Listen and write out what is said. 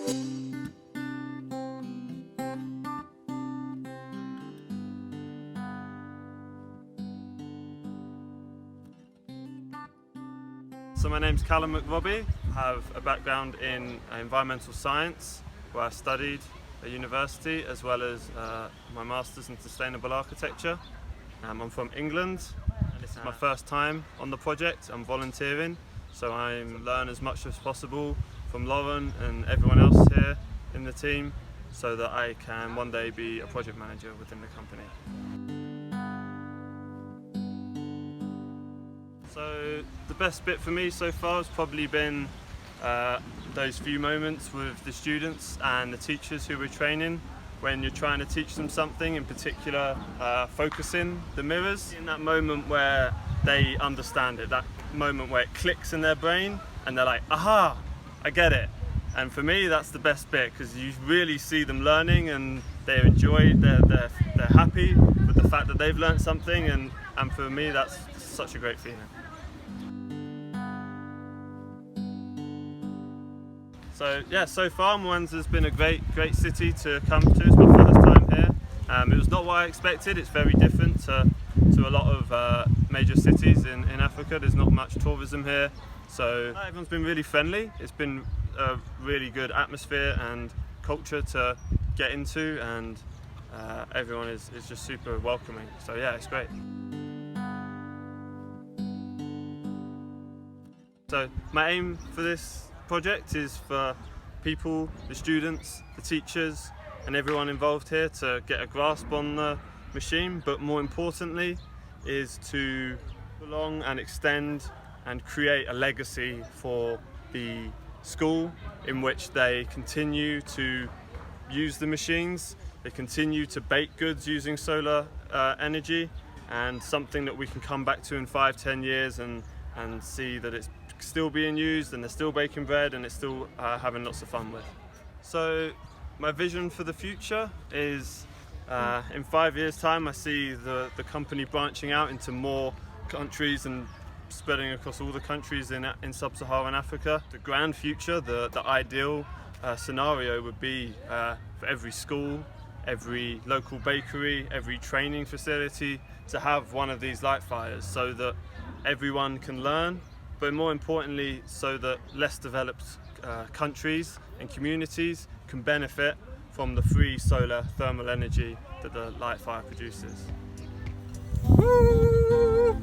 So my name's Callum McRobbie. I have a background in environmental science, where I studied at university, as well as my master's in sustainable architecture. I'm from England, and this is my first time on the project. I'm volunteering, so I learn as much as possible from Lauren and everyone else here in the team, so that I can one day be a project manager within the company. So the best bit for me so far has probably been those few moments with the students and the teachers who we're training, when you're trying to teach them something, in particular focusing the mirrors. In that moment where they understand it, that moment where it clicks in their brain and they're like, aha, I get it. And for me, that's the best bit, because you really see them learning and they enjoy, they're happy with the fact that they've learned something, and for me that's such a great feeling. So yeah, so far Mwanza's been a great city to come to. It's my first time here. It was not what I expected. It's very different to a lot of major cities in Africa. There's not much tourism here, so everyone's been really friendly. It's been a really good atmosphere and culture to get into, and everyone is just super welcoming. So yeah, it's great. So my aim for this project is for people, the students, the teachers and everyone involved here to get a grasp on the machine, but more importantly is to prolong and extend and create a legacy for the school, in which they continue to use the machines, they continue to bake goods using solar energy, and something that we can come back to in 5-10 years and see that it's still being used and they're still baking bread and it's still having lots of fun with. So my vision for the future is in 5 years time I see the company branching out into more countries and spreading across all the countries in sub-Saharan Africa. The grand future, the ideal scenario would be for every school, every local bakery, every training facility to have one of these Lytefires, so that everyone can learn, but more importantly so that less developed countries and communities can benefit from the free solar thermal energy that the Lytefire produces. Woo!